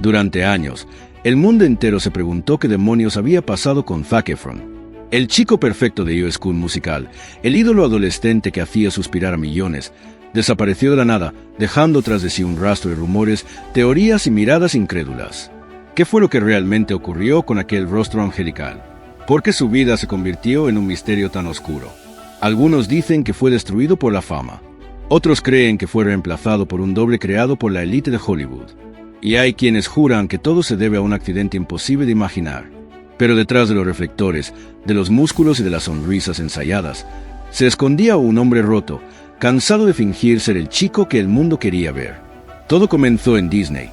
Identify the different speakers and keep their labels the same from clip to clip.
Speaker 1: Durante años, el mundo entero se preguntó qué demonios había pasado con Zac Efron. El chico perfecto de High School Musical, el ídolo adolescente que hacía suspirar a millones, desapareció de la nada, dejando tras de sí un rastro de rumores, teorías y miradas incrédulas. ¿Qué fue lo que realmente ocurrió con aquel rostro angelical? ¿Por qué su vida se convirtió en un misterio tan oscuro? Algunos dicen que fue destruido por la fama. Otros creen que fue reemplazado por un doble creado por la élite de Hollywood. Y hay quienes juran que todo se debe a un accidente imposible de imaginar. Pero detrás de los reflectores, de los músculos y de las sonrisas ensayadas, se escondía un hombre roto, cansado de fingir ser el chico que el mundo quería ver. Todo comenzó en Disney,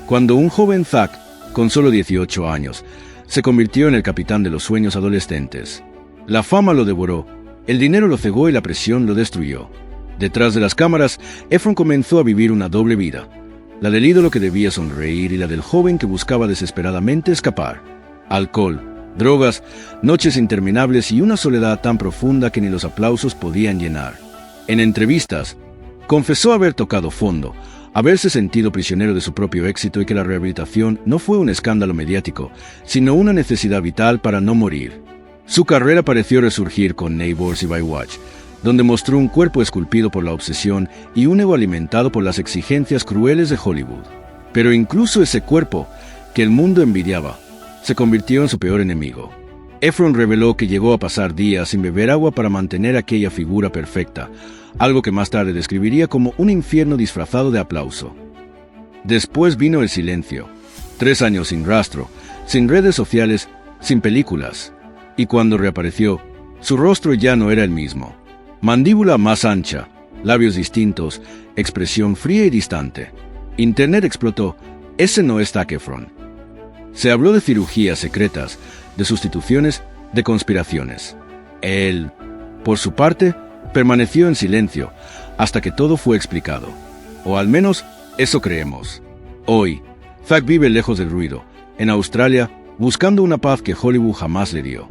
Speaker 1: cuando un joven Zac, con solo 18 años, se convirtió en el capitán de los sueños adolescentes. La fama lo devoró, el dinero lo cegó y la presión lo destruyó. Detrás de las cámaras, Efron comenzó a vivir una doble vida, la del ídolo que debía sonreír y la del joven que buscaba desesperadamente escapar. Alcohol, drogas, noches interminables y una soledad tan profunda que ni los aplausos podían llenar. En entrevistas, confesó haber tocado fondo, haberse sentido prisionero de su propio éxito y que la rehabilitación no fue un escándalo mediático, sino una necesidad vital para no morir. Su carrera pareció resurgir con Neighbors y Baywatch, donde mostró un cuerpo esculpido por la obsesión y un ego alimentado por las exigencias crueles de Hollywood. Pero incluso ese cuerpo, que el mundo envidiaba, se convirtió en su peor enemigo. Efron reveló que llegó a pasar días sin beber agua para mantener aquella figura perfecta, algo que más tarde describiría como un infierno disfrazado de aplauso. Después vino el silencio. 3 años sin rastro, sin redes sociales, sin películas. Y cuando reapareció, su rostro ya no era el mismo. Mandíbula más ancha, labios distintos, expresión fría y distante. Internet explotó. Ese no es Zac Efron. Se habló de cirugías secretas, de sustituciones, de conspiraciones. Él, por su parte, permaneció en silencio hasta que todo fue explicado. O al menos, eso creemos. Hoy, Zac vive lejos del ruido, en Australia, buscando una paz que Hollywood jamás le dio.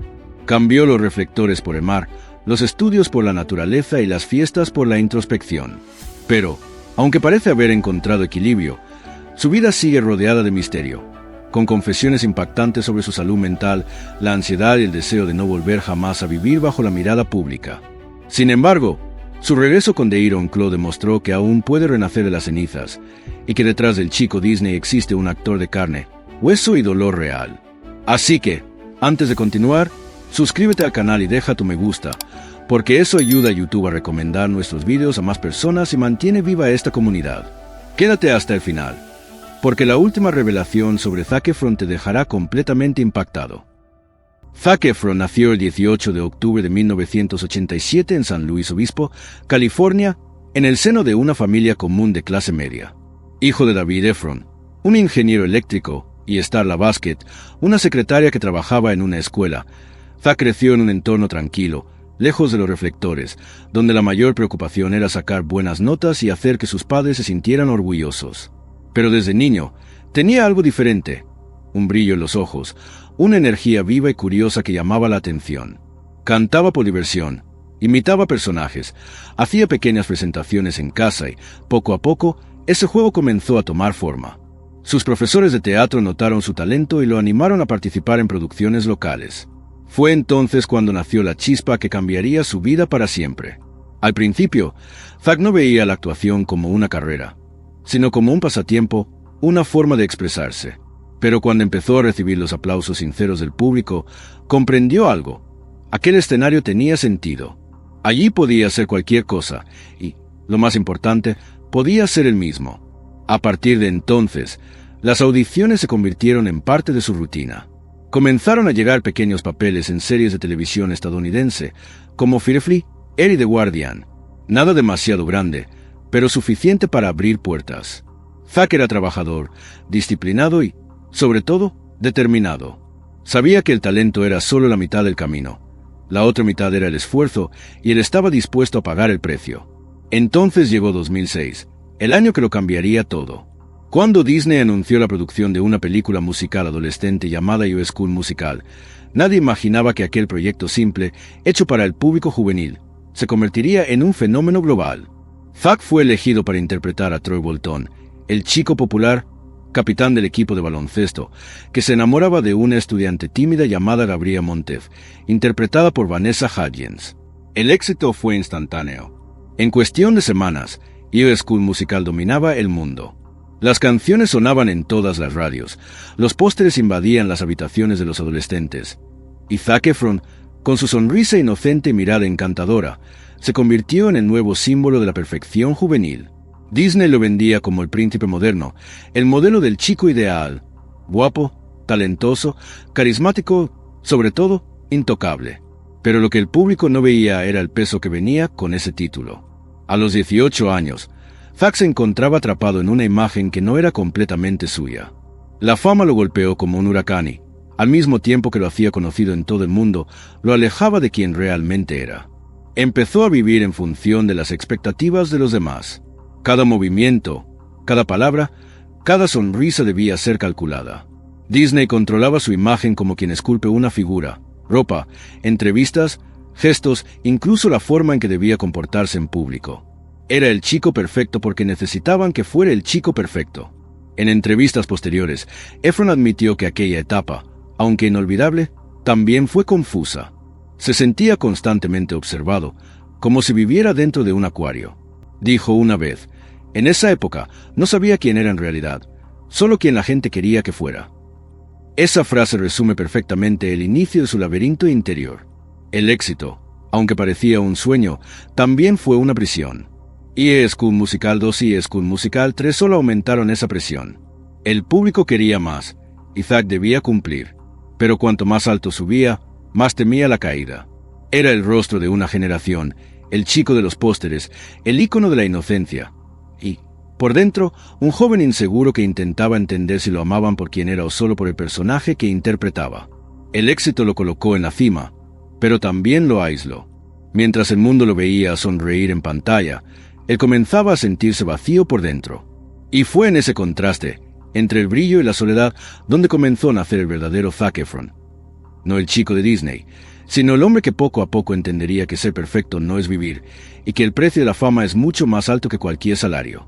Speaker 1: Cambió los reflectores por el mar, los estudios por la naturaleza y las fiestas por la introspección. Pero, aunque parece haber encontrado equilibrio, su vida sigue rodeada de misterio, con confesiones impactantes sobre su salud mental, la ansiedad y el deseo de no volver jamás a vivir bajo la mirada pública. Sin embargo, su regreso con The Iron Claw demostró que aún puede renacer de las cenizas, y que detrás del chico Disney existe un actor de carne, hueso y dolor real. Así que, antes de continuar, suscríbete al canal y deja tu me gusta, porque eso ayuda a YouTube a recomendar nuestros vídeos a más personas y mantiene viva esta comunidad. Quédate hasta el final, porque la última revelación sobre Zac Efron te dejará completamente impactado. Zac Efron nació el 18 de octubre de 1987 en San Luis Obispo, California, en el seno de una familia común de clase media. Hijo de David Efron, un ingeniero eléctrico, y Starla Basket, una secretaria que trabajaba en una escuela, Zac creció en un entorno tranquilo, lejos de los reflectores, donde la mayor preocupación era sacar buenas notas y hacer que sus padres se sintieran orgullosos. Pero desde niño, tenía algo diferente, un brillo en los ojos, una energía viva y curiosa que llamaba la atención. Cantaba por diversión, imitaba personajes, hacía pequeñas presentaciones en casa y, poco a poco, ese juego comenzó a tomar forma. Sus profesores de teatro notaron su talento y lo animaron a participar en producciones locales. Fue entonces cuando nació la chispa que cambiaría su vida para siempre. Al principio, Zac no veía la actuación como una carrera, sino como un pasatiempo, una forma de expresarse. Pero cuando empezó a recibir los aplausos sinceros del público, comprendió algo. Aquel escenario tenía sentido. Allí podía hacer cualquier cosa, y, lo más importante, podía ser él mismo. A partir de entonces, las audiciones se convirtieron en parte de su rutina. Comenzaron a llegar pequeños papeles en series de televisión estadounidense, como Firefly, y The Guardian. Nada demasiado grande, pero suficiente para abrir puertas. Zac era trabajador, disciplinado y, sobre todo, determinado. Sabía que el talento era solo la mitad del camino. La otra mitad era el esfuerzo, y él estaba dispuesto a pagar el precio. Entonces llegó 2006, el año que lo cambiaría todo. Cuando Disney anunció la producción de una película musical adolescente llamada High School Musical, nadie imaginaba que aquel proyecto simple, hecho para el público juvenil, se convertiría en un fenómeno global. Zac fue elegido para interpretar a Troy Bolton, el chico popular, capitán del equipo de baloncesto, que se enamoraba de una estudiante tímida llamada Gabriela Montez, interpretada por Vanessa Hudgens. El éxito fue instantáneo. En cuestión de semanas, High School Musical dominaba el mundo. Las canciones sonaban en todas las radios, los pósteres invadían las habitaciones de los adolescentes, y Zac Efron, con su sonrisa inocente y mirada encantadora, se convirtió en el nuevo símbolo de la perfección juvenil. Disney lo vendía como el príncipe moderno, el modelo del chico ideal, guapo, talentoso, carismático, sobre todo, intocable. Pero lo que el público no veía era el peso que venía con ese título. A los 18 años, Zac se encontraba atrapado en una imagen que no era completamente suya. La fama lo golpeó como un huracán y, al mismo tiempo que lo hacía conocido en todo el mundo, lo alejaba de quien realmente era. Empezó a vivir en función de las expectativas de los demás. Cada movimiento, cada palabra, cada sonrisa debía ser calculada. Disney controlaba su imagen como quien esculpe una figura, ropa, entrevistas, gestos, incluso la forma en que debía comportarse en público. Era el chico perfecto porque necesitaban que fuera el chico perfecto. En entrevistas posteriores, Efron admitió que aquella etapa, aunque inolvidable, también fue confusa. Se sentía constantemente observado, como si viviera dentro de un acuario. Dijo una vez, en esa época no sabía quién era en realidad, solo quien la gente quería que fuera. Esa frase resume perfectamente el inicio de su laberinto interior. El éxito, aunque parecía un sueño, también fue una prisión. High School Musical 2 y High School Musical 3 solo aumentaron esa presión. El público quería más, y Zac debía cumplir. Pero cuanto más alto subía, más temía la caída. Era el rostro de una generación, el chico de los pósteres, el ícono de la inocencia. Y, por dentro, un joven inseguro que intentaba entender si lo amaban por quien era o solo por el personaje que interpretaba. El éxito lo colocó en la cima, pero también lo aisló. Mientras el mundo lo veía sonreír en pantalla, él comenzaba a sentirse vacío por dentro. Y fue en ese contraste, entre el brillo y la soledad, donde comenzó a nacer el verdadero Zac Efron. No el chico de Disney, sino el hombre que poco a poco entendería que ser perfecto no es vivir, y que el precio de la fama es mucho más alto que cualquier salario.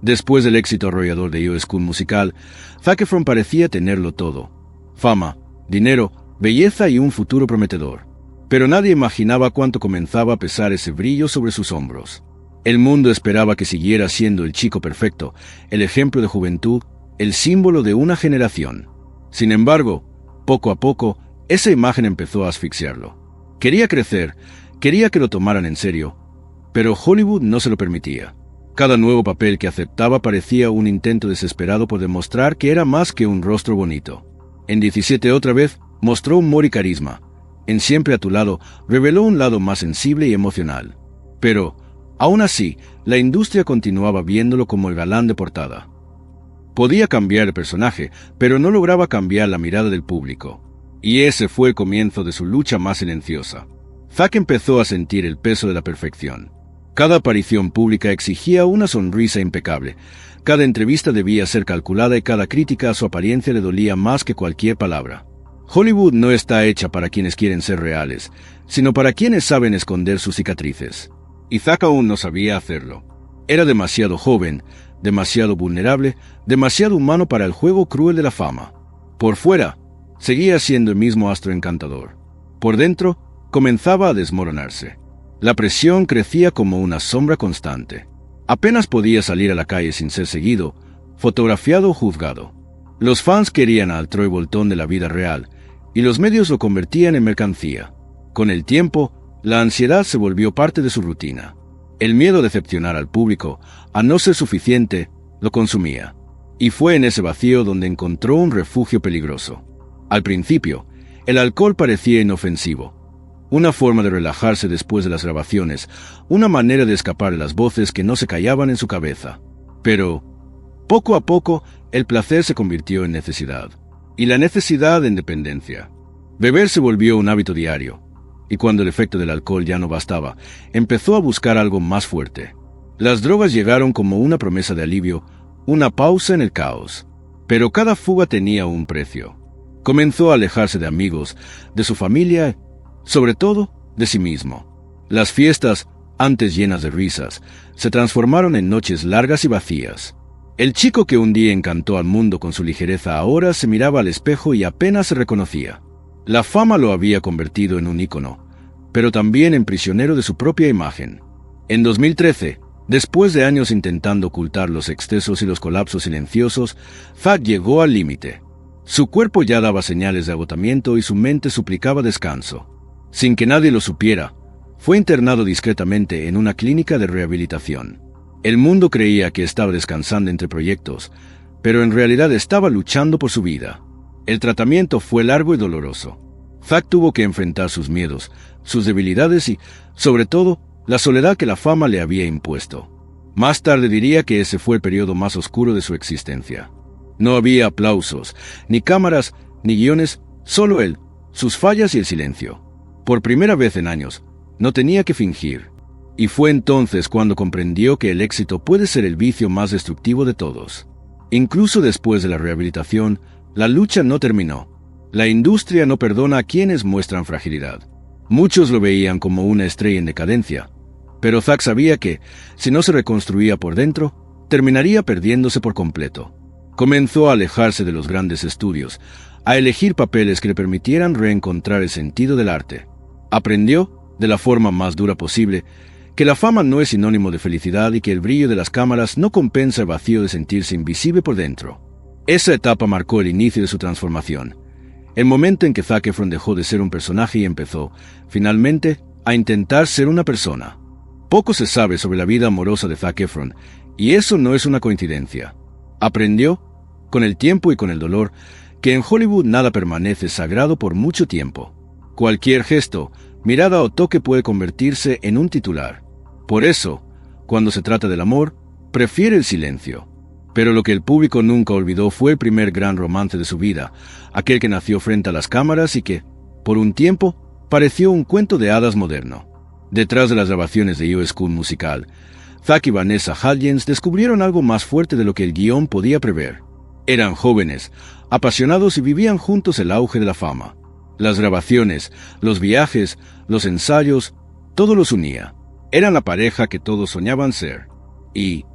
Speaker 1: Después del éxito arrollador de High School Musical, Zac Efron parecía tenerlo todo: fama, dinero, belleza y un futuro prometedor. Pero nadie imaginaba cuánto comenzaba a pesar ese brillo sobre sus hombros. El mundo esperaba que siguiera siendo el chico perfecto, el ejemplo de juventud, el símbolo de una generación. Sin embargo, poco a poco, esa imagen empezó a asfixiarlo. Quería crecer, quería que lo tomaran en serio, pero Hollywood no se lo permitía. Cada nuevo papel que aceptaba parecía un intento desesperado por demostrar que era más que un rostro bonito. En 17 otra vez, mostró humor y carisma. En Siempre a tu lado, reveló un lado más sensible y emocional. Pero, aún así, la industria continuaba viéndolo como el galán de portada. Podía cambiar el personaje, pero no lograba cambiar la mirada del público. Y ese fue el comienzo de su lucha más silenciosa. Zac empezó a sentir el peso de la perfección. Cada aparición pública exigía una sonrisa impecable. Cada entrevista debía ser calculada y cada crítica a su apariencia le dolía más que cualquier palabra. Hollywood no está hecha para quienes quieren ser reales, sino para quienes saben esconder sus cicatrices. Y Zac aún no sabía hacerlo. Era demasiado joven, demasiado vulnerable, demasiado humano para el juego cruel de la fama. Por fuera, seguía siendo el mismo astro encantador. Por dentro, comenzaba a desmoronarse. La presión crecía como una sombra constante. Apenas podía salir a la calle sin ser seguido, fotografiado o juzgado. Los fans querían al Troy Bolton de la vida real, y los medios lo convertían en mercancía. Con el tiempo, la ansiedad se volvió parte de su rutina. El miedo a decepcionar al público, a no ser suficiente, lo consumía. Y fue en ese vacío donde encontró un refugio peligroso. Al principio, el alcohol parecía inofensivo. Una forma de relajarse después de las grabaciones, una manera de escapar de las voces que no se callaban en su cabeza. Pero, poco a poco, el placer se convirtió en necesidad. Y la necesidad en dependencia. Beber se volvió un hábito diario. Y cuando el efecto del alcohol ya no bastaba, empezó a buscar algo más fuerte. Las drogas llegaron como una promesa de alivio, una pausa en el caos. Pero cada fuga tenía un precio. Comenzó a alejarse de amigos, de su familia, sobre todo de sí mismo. Las fiestas, antes llenas de risas, se transformaron en noches largas y vacías. El chico que un día encantó al mundo con su ligereza ahora se miraba al espejo y apenas se reconocía. La fama lo había convertido en un ícono, pero también en prisionero de su propia imagen. En 2013, después de años intentando ocultar los excesos y los colapsos silenciosos, Thug llegó al límite. Su cuerpo ya daba señales de agotamiento y su mente suplicaba descanso. Sin que nadie lo supiera, fue internado discretamente en una clínica de rehabilitación. El mundo creía que estaba descansando entre proyectos, pero en realidad estaba luchando por su vida. El tratamiento fue largo y doloroso. Thug tuvo que enfrentar sus miedos, sus debilidades y, sobre todo, la soledad que la fama le había impuesto. Más tarde diría que ese fue el periodo más oscuro de su existencia. No había aplausos, ni cámaras, ni guiones, solo él, sus fallas y el silencio. Por primera vez en años, no tenía que fingir. Y fue entonces cuando comprendió que el éxito puede ser el vicio más destructivo de todos. Incluso después de la rehabilitación, la lucha no terminó. La industria no perdona a quienes muestran fragilidad. Muchos lo veían como una estrella en decadencia, pero Thug sabía que, si no se reconstruía por dentro, terminaría perdiéndose por completo. Comenzó a alejarse de los grandes estudios, a elegir papeles que le permitieran reencontrar el sentido del arte. Aprendió, de la forma más dura posible, que la fama no es sinónimo de felicidad y que el brillo de las cámaras no compensa el vacío de sentirse invisible por dentro. Esa etapa marcó el inicio de su transformación, el momento en que Zac Efron dejó de ser un personaje y empezó, finalmente, a intentar ser una persona. Poco se sabe sobre la vida amorosa de Zac Efron, y eso no es una coincidencia. Aprendió, con el tiempo y con el dolor, que en Hollywood nada permanece sagrado por mucho tiempo. Cualquier gesto, mirada o toque puede convertirse en un titular. Por eso, cuando se trata del amor, prefiere el silencio. Pero lo que el público nunca olvidó fue el primer gran romance de su vida, aquel que nació frente a las cámaras y que, por un tiempo, pareció un cuento de hadas moderno. Detrás de las grabaciones de High School Musical, Zac y Vanessa Hudgens descubrieron algo más fuerte de lo que el guión podía prever. Eran jóvenes, apasionados y vivían juntos el auge de la fama. Las grabaciones, los viajes, los ensayos, todo los unía. Eran la pareja que todos soñaban ser. Y,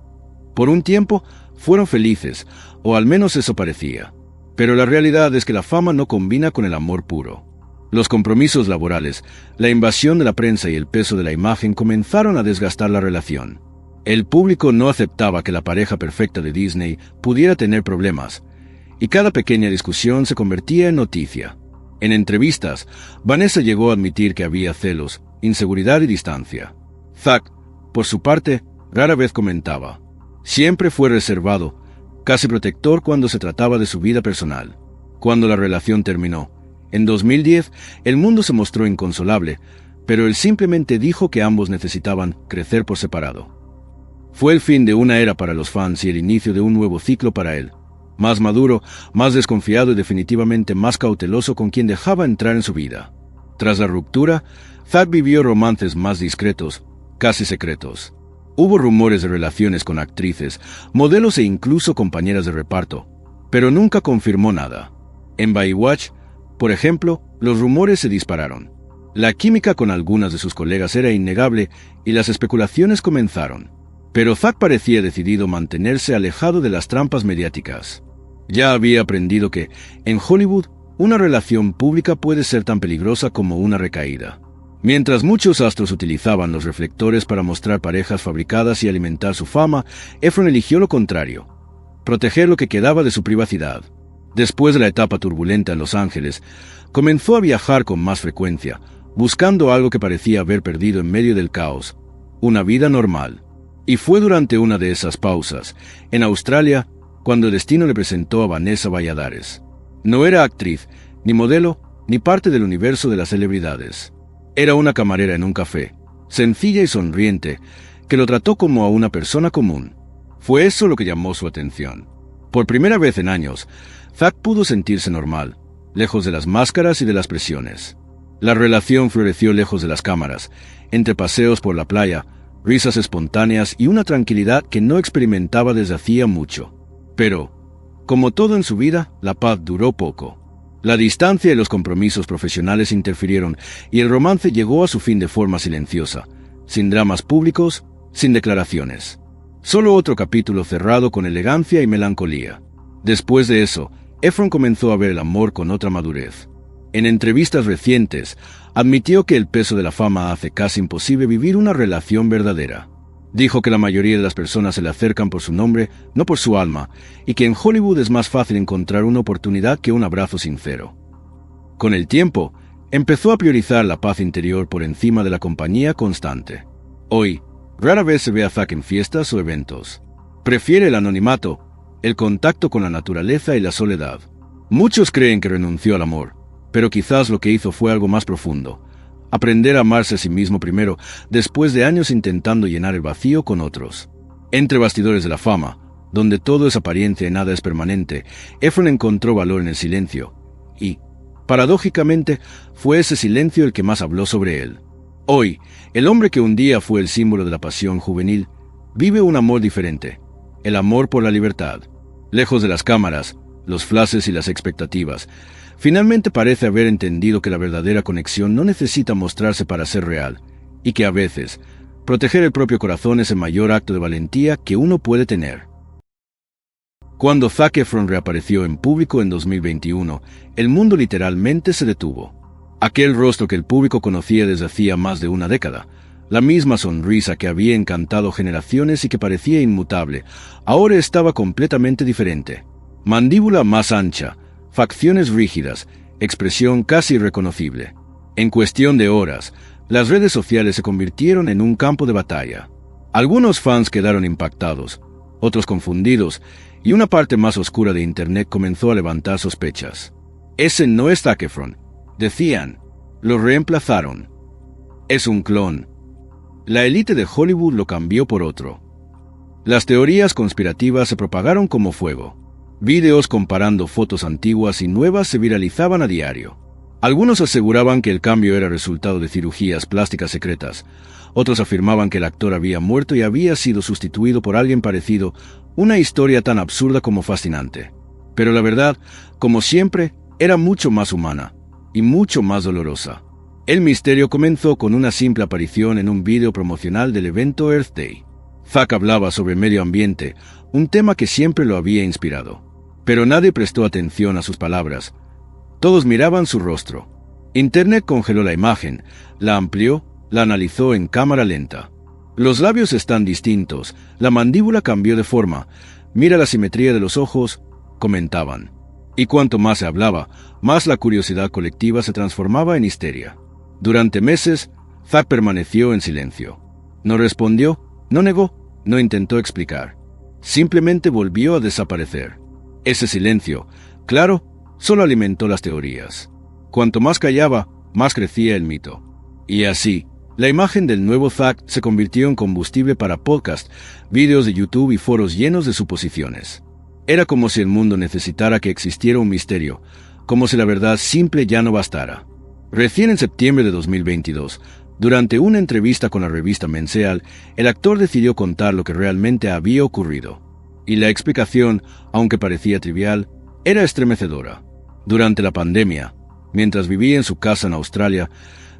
Speaker 1: por un tiempo, fueron felices, o al menos eso parecía. Pero la realidad es que la fama no combina con el amor puro. Los compromisos laborales, la invasión de la prensa y el peso de la imagen comenzaron a desgastar la relación. El público no aceptaba que la pareja perfecta de Disney pudiera tener problemas, y cada pequeña discusión se convertía en noticia. En entrevistas, Vanessa llegó a admitir que había celos, inseguridad y distancia. Zac, por su parte, rara vez comentaba. Siempre fue reservado, casi protector cuando se trataba de su vida personal. Cuando la relación terminó, en 2010, el mundo se mostró inconsolable, pero él simplemente dijo que ambos necesitaban crecer por separado. Fue el fin de una era para los fans y el inicio de un nuevo ciclo para él. Más maduro, más desconfiado y definitivamente más cauteloso con quien dejaba entrar en su vida. Tras la ruptura, Zac vivió romances más discretos, casi secretos. Hubo rumores de relaciones con actrices, modelos e incluso compañeras de reparto, pero nunca confirmó nada. En Baywatch, por ejemplo, los rumores se dispararon. La química con algunas de sus colegas era innegable y las especulaciones comenzaron. Pero Zac parecía decidido a mantenerse alejado de las trampas mediáticas. Ya había aprendido que, en Hollywood, una relación pública puede ser tan peligrosa como una recaída. Mientras muchos astros utilizaban los reflectores para mostrar parejas fabricadas y alimentar su fama, Efron eligió lo contrario: proteger lo que quedaba de su privacidad. Después de la etapa turbulenta en Los Ángeles, comenzó a viajar con más frecuencia, buscando algo que parecía haber perdido en medio del caos: una vida normal. Y fue durante una de esas pausas, en Australia, cuando el destino le presentó a Vanessa Valladares. No era actriz, ni modelo, ni parte del universo de las celebridades. Era una camarera en un café, sencilla y sonriente, que lo trató como a una persona común. Fue eso lo que llamó su atención. Por primera vez en años, Zac pudo sentirse normal, lejos de las máscaras y de las presiones. La relación floreció lejos de las cámaras, entre paseos por la playa, risas espontáneas y una tranquilidad que no experimentaba desde hacía mucho. Pero, como todo en su vida, la paz duró poco. La distancia y los compromisos profesionales interfirieron y el romance llegó a su fin de forma silenciosa, sin dramas públicos, sin declaraciones. Solo otro capítulo cerrado con elegancia y melancolía. Después de eso, Efron comenzó a ver el amor con otra madurez. En entrevistas recientes, admitió que el peso de la fama hace casi imposible vivir una relación verdadera. Dijo que la mayoría de las personas se le acercan por su nombre, no por su alma, y que en Hollywood es más fácil encontrar una oportunidad que un abrazo sincero. Con el tiempo, empezó a priorizar la paz interior por encima de la compañía constante. Hoy, rara vez se ve a Zack en fiestas o eventos. Prefiere el anonimato, el contacto con la naturaleza y la soledad. Muchos creen que renunció al amor, pero quizás lo que hizo fue algo más profundo. Aprender a amarse a sí mismo primero, después de años intentando llenar el vacío con otros. Entre bastidores de la fama, donde todo es apariencia y nada es permanente, Efron encontró valor en el silencio. Y, paradójicamente, fue ese silencio el que más habló sobre él. Hoy, el hombre que un día fue el símbolo de la pasión juvenil, vive un amor diferente. El amor por la libertad. Lejos de las cámaras, los flashes y las expectativas, finalmente parece haber entendido que la verdadera conexión no necesita mostrarse para ser real, y que a veces, proteger el propio corazón es el mayor acto de valentía que uno puede tener. Cuando Zac Efron reapareció en público en 2021, el mundo literalmente se detuvo. Aquel rostro que el público conocía desde hacía más de una década, la misma sonrisa que había encantado generaciones y que parecía inmutable, ahora estaba completamente diferente. Mandíbula más ancha, facciones rígidas, expresión casi irreconocible. En cuestión de horas, las redes sociales se convirtieron en un campo de batalla. Algunos fans quedaron impactados, otros confundidos, y una parte más oscura de Internet comenzó a levantar sospechas. Ese no es Zac Efron, decían. Lo reemplazaron. Es un clon. La élite de Hollywood lo cambió por otro. Las teorías conspirativas se propagaron como fuego. Vídeos comparando fotos antiguas y nuevas se viralizaban a diario. Algunos aseguraban que el cambio era resultado de cirugías plásticas secretas. Otros afirmaban que el actor había muerto y había sido sustituido por alguien parecido, una historia tan absurda como fascinante. Pero la verdad, como siempre, era mucho más humana y mucho más dolorosa. El misterio comenzó con una simple aparición en un vídeo promocional del evento Earth Day. Zac hablaba sobre medio ambiente, un tema que siempre lo había inspirado. Pero nadie prestó atención a sus palabras. Todos miraban su rostro. Internet congeló la imagen, la amplió, la analizó en cámara lenta. Los labios están distintos, la mandíbula cambió de forma, mira la simetría de los ojos, comentaban. Y cuanto más se hablaba, más la curiosidad colectiva se transformaba en histeria. Durante meses, Zac permaneció en silencio. No respondió, no negó, no intentó explicar. Simplemente volvió a desaparecer. Ese silencio, claro, solo alimentó las teorías. Cuanto más callaba, más crecía el mito. Y así, la imagen del nuevo Zac se convirtió en combustible para podcasts, vídeos de YouTube y foros llenos de suposiciones. Era como si el mundo necesitara que existiera un misterio, como si la verdad simple ya no bastara. Recién en septiembre de 2022, durante una entrevista con la revista Menseal, el actor decidió contar lo que realmente había ocurrido. Y la explicación, aunque parecía trivial, era estremecedora. Durante la pandemia, mientras vivía en su casa en Australia,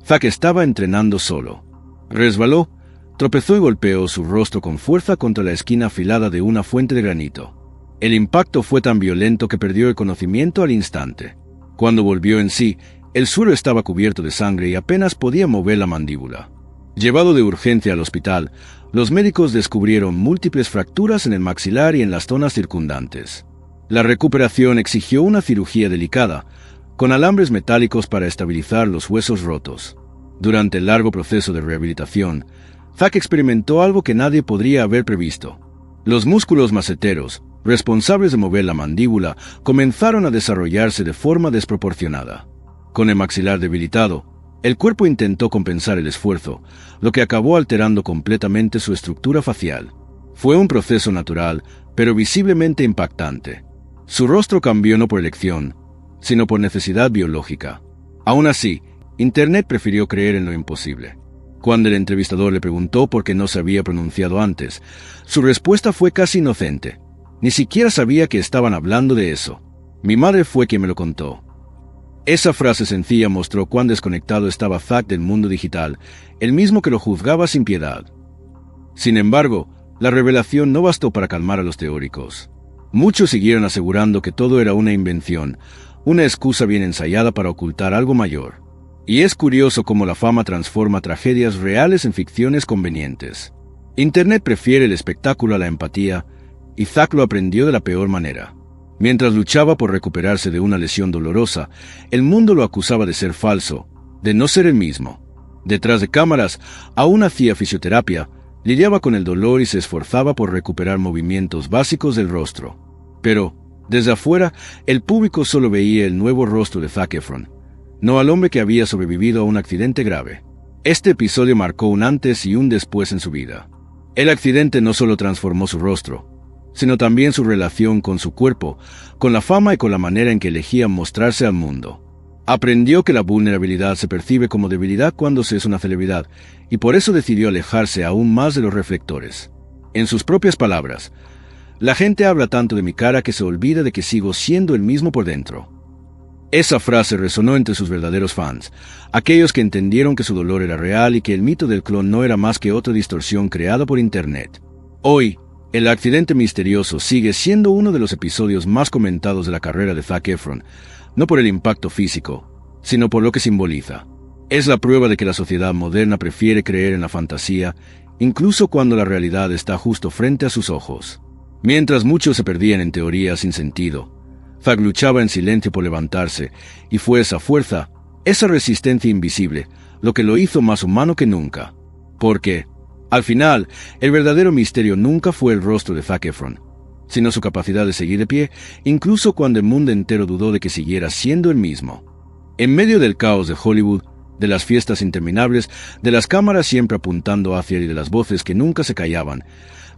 Speaker 1: Zac estaba entrenando solo. Resbaló, tropezó y golpeó su rostro con fuerza contra la esquina afilada de una fuente de granito. El impacto fue tan violento que perdió el conocimiento al instante. Cuando volvió en sí, el suelo estaba cubierto de sangre y apenas podía mover la mandíbula. Llevado de urgencia al hospital, los médicos descubrieron múltiples fracturas en el maxilar y en las zonas circundantes. La recuperación exigió una cirugía delicada, con alambres metálicos para estabilizar los huesos rotos. Durante el largo proceso de rehabilitación, Zac experimentó algo que nadie podría haber previsto. Los músculos maceteros, responsables de mover la mandíbula, comenzaron a desarrollarse de forma desproporcionada. Con el maxilar debilitado, el cuerpo intentó compensar el esfuerzo, lo que acabó alterando completamente su estructura facial. Fue un proceso natural, pero visiblemente impactante. Su rostro cambió no por elección, sino por necesidad biológica. Aún así, Internet prefirió creer en lo imposible. Cuando el entrevistador le preguntó por qué no se había pronunciado antes, su respuesta fue casi inocente. Ni siquiera sabía que estaban hablando de eso. Mi madre fue quien me lo contó. Esa frase sencilla mostró cuán desconectado estaba Zac del mundo digital, el mismo que lo juzgaba sin piedad. Sin embargo, La revelación no bastó para calmar a los teóricos. Muchos siguieron asegurando que todo era una invención, una excusa bien ensayada para ocultar algo mayor. Y es curioso cómo la fama transforma tragedias reales en ficciones convenientes. Internet prefiere el espectáculo a la empatía, y Zack lo aprendió de la peor manera. Mientras luchaba por recuperarse de una lesión dolorosa, el mundo lo acusaba de ser falso, de no ser el mismo. Detrás de cámaras, aún hacía fisioterapia, lidiaba con el dolor y se esforzaba por recuperar movimientos básicos del rostro. Pero, desde afuera, el público solo veía el nuevo rostro de Zac Efron, no al hombre que había sobrevivido a un accidente grave. Este episodio marcó un antes y un después en su vida. El accidente no solo transformó su rostro, sino también su relación con su cuerpo, con la fama y con la manera en que elegía mostrarse al mundo. Aprendió que la vulnerabilidad se percibe como debilidad cuando se es una celebridad, y por eso decidió alejarse aún más de los reflectores. En sus propias palabras, la gente habla tanto de mi cara que se olvida de que sigo siendo el mismo por dentro. Esa frase resonó entre sus verdaderos fans, aquellos que entendieron que su dolor era real y que el mito del clon no era más que otra distorsión creada por Internet. Hoy, el accidente misterioso sigue siendo uno de los episodios más comentados de la carrera de Zac Efron, no por el impacto físico, sino por lo que simboliza. Es la prueba de que la sociedad moderna prefiere creer en la fantasía, incluso cuando la realidad está justo frente a sus ojos. Mientras muchos se perdían en teorías sin sentido, Zack luchaba en silencio por levantarse, y fue esa fuerza, esa resistencia invisible, lo que lo hizo más humano que nunca. Porque, al final, el verdadero misterio nunca fue el rostro de Zac Efron, sino su capacidad de seguir de pie, incluso cuando el mundo entero dudó de que siguiera siendo el mismo. En medio del caos de Hollywood, de las fiestas interminables, de las cámaras siempre apuntando hacia él y de las voces que nunca se callaban,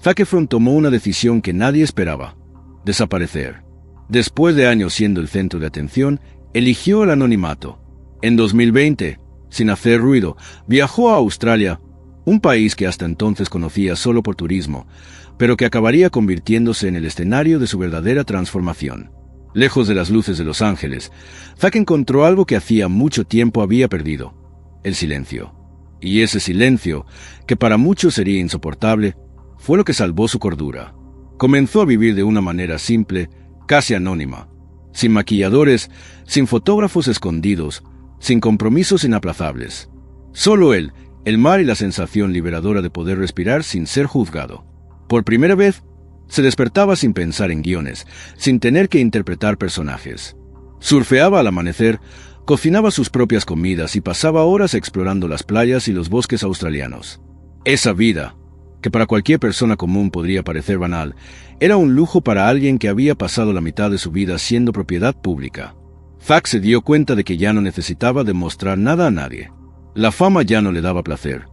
Speaker 1: Zac Efron tomó una decisión que nadie esperaba: desaparecer. Después de años siendo el centro de atención, eligió el anonimato. En 2020, sin hacer ruido, viajó a Australia, un país que hasta entonces conocía solo por turismo, pero que acabaría convirtiéndose en el escenario de su verdadera transformación. Lejos de las luces de Los Ángeles, Zack encontró algo que hacía mucho tiempo había perdido: el silencio. Y ese silencio, que para muchos sería insoportable, fue lo que salvó su cordura. Comenzó a vivir de una manera simple, casi anónima, sin maquilladores, sin fotógrafos escondidos, sin compromisos inaplazables. Solo él, el mar y la sensación liberadora de poder respirar sin ser juzgado. Por primera vez, se despertaba sin pensar en guiones, sin tener que interpretar personajes. Surfeaba al amanecer, cocinaba sus propias comidas y pasaba horas explorando las playas y los bosques australianos. Esa vida, que para cualquier persona común podría parecer banal, era un lujo para alguien que había pasado la mitad de su vida siendo propiedad pública. Zack se dio cuenta de que ya no necesitaba demostrar nada a nadie. La fama ya no le daba placer.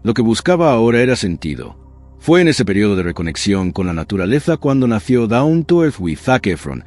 Speaker 1: Lo que buscaba ahora era sentido. Fue en ese periodo de reconexión con la naturaleza cuando nació Down to Earth with Zac Efron,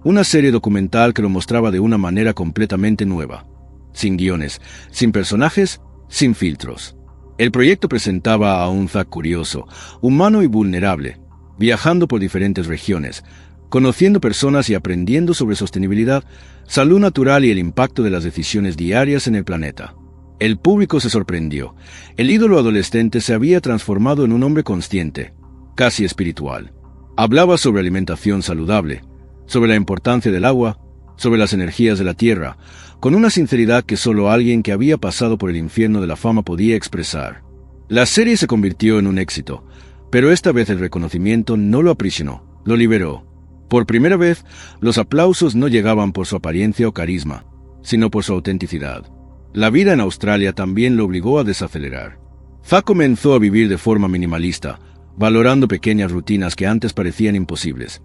Speaker 1: una serie documental que lo mostraba de una manera completamente nueva. Sin guiones, sin personajes, sin filtros. El proyecto presentaba a un Zack curioso, humano y vulnerable, viajando por diferentes regiones, conociendo personas y aprendiendo sobre sostenibilidad, salud natural y el impacto de las decisiones diarias en el planeta. El público se sorprendió. El ídolo adolescente se había transformado en un hombre consciente, casi espiritual. Hablaba sobre alimentación saludable, sobre la importancia del agua, sobre las energías de la tierra, con una sinceridad que solo alguien que había pasado por el infierno de la fama podía expresar. La serie se convirtió en un éxito, pero esta vez el reconocimiento no lo aprisionó, lo liberó. Por primera vez, los aplausos no llegaban por su apariencia o carisma, sino por su autenticidad. La vida en Australia también lo obligó a desacelerar. Zack comenzó a vivir de forma minimalista, valorando pequeñas rutinas que antes parecían imposibles.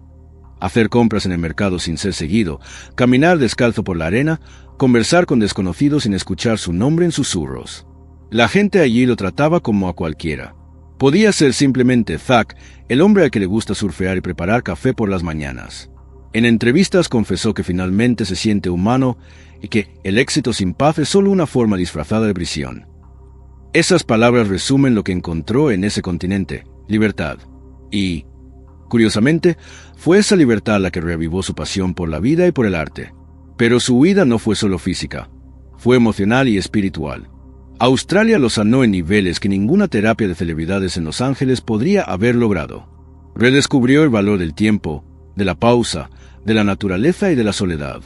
Speaker 1: Hacer compras en el mercado sin ser seguido, caminar descalzo por la arena, conversar con desconocidos sin escuchar su nombre en susurros. La gente allí lo trataba como a cualquiera. Podía ser simplemente Zack, el hombre al que le gusta surfear y preparar café por las mañanas. En entrevistas confesó que finalmente se siente humano y que el éxito sin paz es solo una forma disfrazada de prisión. Esas palabras resumen lo que encontró en ese continente: libertad. Y, curiosamente, fue esa libertad la que reavivó su pasión por la vida y por el arte. Pero su huida no fue solo física, fue emocional y espiritual. Australia lo sanó en niveles que ninguna terapia de celebridades en Los Ángeles podría haber logrado. Redescubrió el valor del tiempo, de la pausa, de la naturaleza y de la soledad.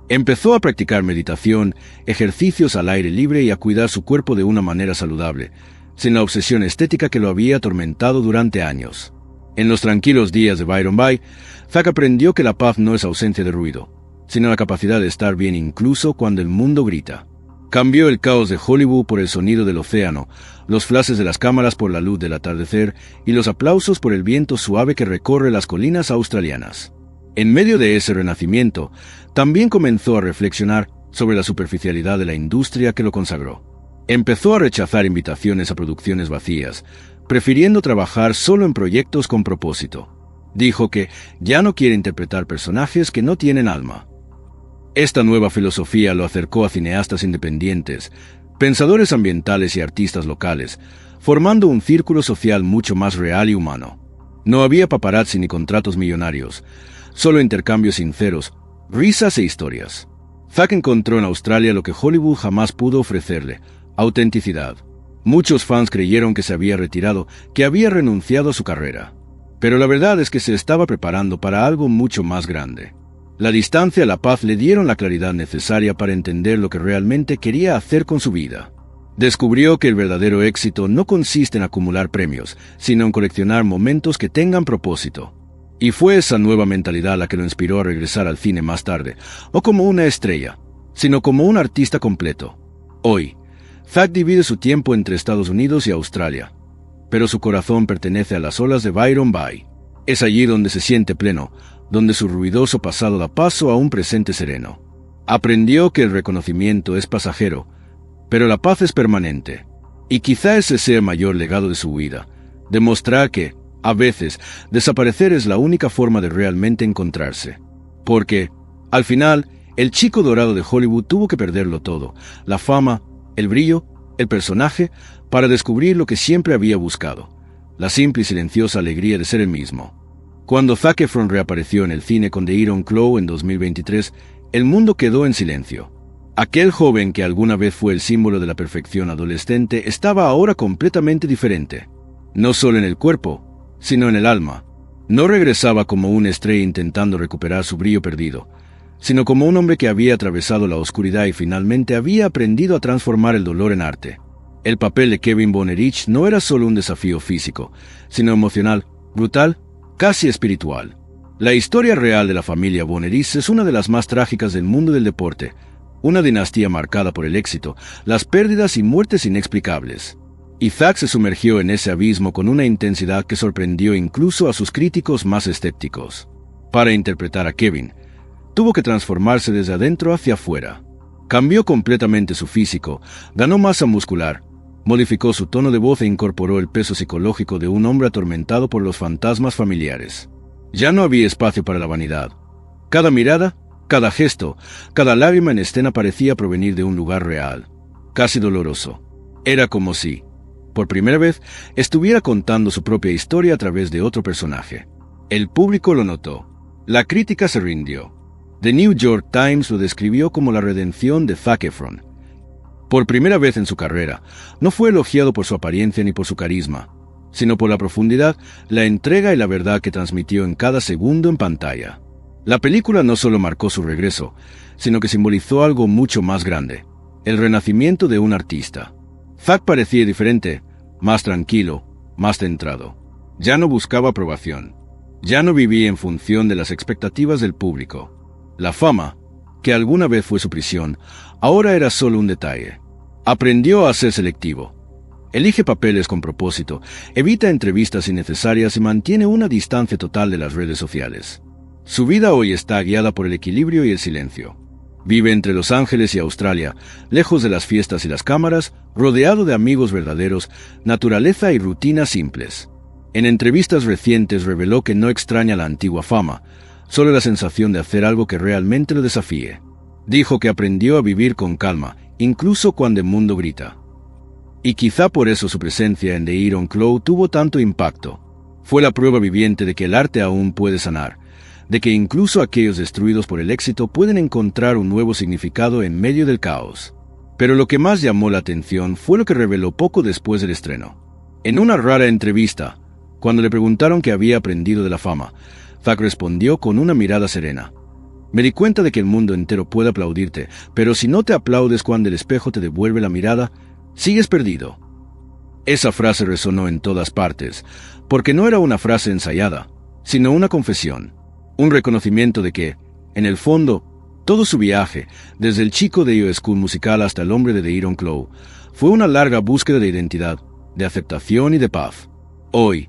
Speaker 1: Empezó a practicar meditación, ejercicios al aire libre y a cuidar su cuerpo de una manera saludable, sin la obsesión estética que lo había atormentado durante años. En los tranquilos días de Byron Bay, Zack aprendió que la paz no es ausencia de ruido, sino la capacidad de estar bien incluso cuando el mundo grita. Cambió el caos de Hollywood por el sonido del océano, los flashes de las cámaras por la luz del atardecer y los aplausos por el viento suave que recorre las colinas australianas. En medio de ese renacimiento, también comenzó a reflexionar sobre la superficialidad de la industria que lo consagró. Empezó a rechazar invitaciones a producciones vacías, prefiriendo trabajar solo en proyectos con propósito. Dijo que ya no quiere interpretar personajes que no tienen alma. Esta nueva filosofía lo acercó a cineastas independientes, pensadores ambientales y artistas locales, formando un círculo social mucho más real y humano. No había paparazzi ni contratos millonarios, solo intercambios sinceros, risas e historias. Zack encontró en Australia lo que Hollywood jamás pudo ofrecerle: autenticidad. Muchos fans creyeron que se había retirado, que había renunciado a su carrera. Pero la verdad es que se estaba preparando para algo mucho más grande. La distancia y la paz le dieron la claridad necesaria para entender lo que realmente quería hacer con su vida. Descubrió que el verdadero éxito no consiste en acumular premios, sino en coleccionar momentos que tengan propósito. Y fue esa nueva mentalidad la que lo inspiró a regresar al cine más tarde, no como una estrella, sino como un artista completo. Hoy, Zack divide su tiempo entre Estados Unidos y Australia, pero su corazón pertenece a las olas de Byron Bay. Es allí donde se siente pleno, donde su ruidoso pasado da paso a un presente sereno. Aprendió que el reconocimiento es pasajero, pero la paz es permanente. Y quizá ese sea el mayor legado de su vida: demostrar que, a veces, desaparecer es la única forma de realmente encontrarse. Porque, al final, el chico dorado de Hollywood tuvo que perderlo todo: la fama, el brillo, el personaje, para descubrir lo que siempre había buscado: la simple y silenciosa alegría de ser el mismo. Cuando Zac Efron reapareció en el cine con The Iron Claw en 2023, el mundo quedó en silencio. Aquel joven que alguna vez fue el símbolo de la perfección adolescente estaba ahora completamente diferente. No solo en el cuerpo, sino en el alma. No regresaba como una estrella intentando recuperar su brillo perdido, sino como un hombre que había atravesado la oscuridad y finalmente había aprendido a transformar el dolor en arte. El papel de Kevin Bonerich no era solo un desafío físico, sino emocional, brutal, casi espiritual. La historia real de la familia Bonerich es una de las más trágicas del mundo del deporte, una dinastía marcada por el éxito, las pérdidas y muertes inexplicables. Y Zack se sumergió en ese abismo con una intensidad que sorprendió incluso a sus críticos más escépticos. Para interpretar a Kevin, tuvo que transformarse desde adentro hacia afuera. Cambió completamente su físico, ganó masa muscular, modificó su tono de voz e incorporó el peso psicológico de un hombre atormentado por los fantasmas familiares. Ya no había espacio para la vanidad. Cada mirada, cada gesto, cada lágrima en escena parecía provenir de un lugar real, casi doloroso. Era como si, por primera vez, estuviera contando su propia historia a través de otro personaje. El público lo notó. La crítica se rindió. The New York Times lo describió como la redención de Zac Efron. Por primera vez en su carrera, no fue elogiado por su apariencia ni por su carisma, sino por la profundidad, la entrega y la verdad que transmitió en cada segundo en pantalla. La película no solo marcó su regreso, sino que simbolizó algo mucho más grande: el renacimiento de un artista. Zack parecía diferente, más tranquilo, más centrado. Ya no buscaba aprobación. Ya no vivía en función de las expectativas del público. La fama, que alguna vez fue su prisión, ahora era solo un detalle. Aprendió a ser selectivo. Elige papeles con propósito, evita entrevistas innecesarias y mantiene una distancia total de las redes sociales. Su vida hoy está guiada por el equilibrio y el silencio. Vive entre Los Ángeles y Australia, lejos de las fiestas y las cámaras, rodeado de amigos verdaderos, naturaleza y rutinas simples. En entrevistas recientes reveló que no extraña la antigua fama, solo la sensación de hacer algo que realmente lo desafíe. Dijo que aprendió a vivir con calma, incluso cuando el mundo grita. Y quizá por eso su presencia en The Iron Claw tuvo tanto impacto. Fue la prueba viviente de que el arte aún puede sanar, de que incluso aquellos destruidos por el éxito pueden encontrar un nuevo significado en medio del caos. Pero lo que más llamó la atención fue lo que reveló poco después del estreno. En una rara entrevista, cuando le preguntaron qué había aprendido de la fama, Zack respondió con una mirada serena. Me di cuenta de que el mundo entero puede aplaudirte, pero si no te aplaudes cuando el espejo te devuelve la mirada, sigues perdido. Esa frase resonó en todas partes, porque no era una frase ensayada, sino una confesión, un reconocimiento de que, en el fondo, todo su viaje, desde el chico de High School Musical hasta el hombre de The Iron Claw, fue una larga búsqueda de identidad, de aceptación y de paz. Hoy,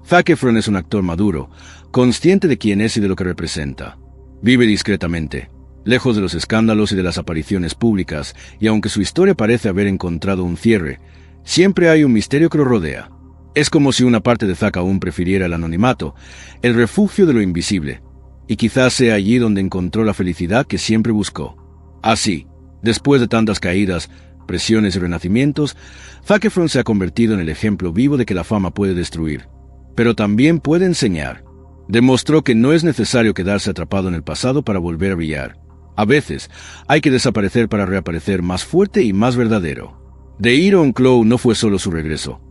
Speaker 1: Zac Efron es un actor maduro, consciente de quién es y de lo que representa. Vive discretamente, lejos de los escándalos y de las apariciones públicas, y aunque su historia parece haber encontrado un cierre, siempre hay un misterio que lo rodea. Es como si una parte de Zack aún prefiriera el anonimato, el refugio de lo invisible, y quizás sea allí donde encontró la felicidad que siempre buscó. Así, después de tantas caídas, presiones y renacimientos, Zac Efron se ha convertido en el ejemplo vivo de que la fama puede destruir, pero también puede enseñar. Demostró que no es necesario quedarse atrapado en el pasado para volver a brillar. A veces, hay que desaparecer para reaparecer más fuerte y más verdadero. The Iron Claw no fue solo su regreso.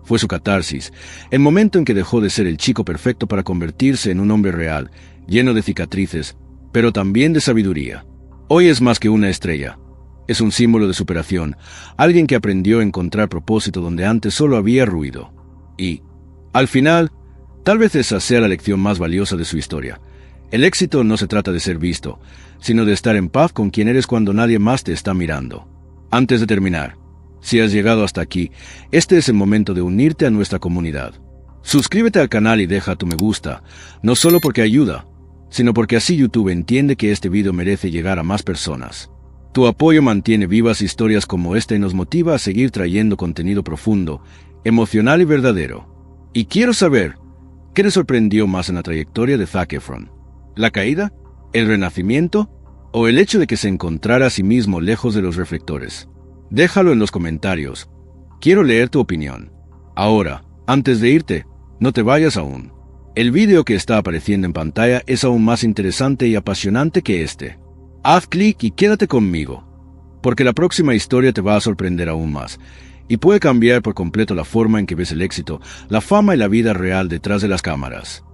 Speaker 1: Fue su catarsis, el momento en que dejó de ser el chico perfecto para convertirse en un hombre real, lleno de cicatrices, pero también de sabiduría. Hoy es más que una estrella. Es un símbolo de superación, alguien que aprendió a encontrar propósito donde antes solo había ruido. Y, al final, tal vez esa sea la lección más valiosa de su historia. El éxito no se trata de ser visto, sino de estar en paz con quien eres cuando nadie más te está mirando. Antes de terminar, si has llegado hasta aquí, este es el momento de unirte a nuestra comunidad. Suscríbete al canal y deja tu me gusta, no solo porque ayuda, sino porque así YouTube entiende que este video merece llegar a más personas. Tu apoyo mantiene vivas historias como esta y nos motiva a seguir trayendo contenido profundo, emocional y verdadero. Y quiero saber, ¿qué te sorprendió más en la trayectoria de Zac Efron? ¿La caída? ¿El renacimiento? ¿O el hecho de que se encontrara a sí mismo lejos de los reflectores? Déjalo en los comentarios. Quiero leer tu opinión. Ahora, antes de irte, no te vayas aún. El video que está apareciendo en pantalla es aún más interesante y apasionante que este. Haz clic y quédate conmigo, porque la próxima historia te va a sorprender aún más, y puede cambiar por completo la forma en que ves el éxito, la fama y la vida real detrás de las cámaras.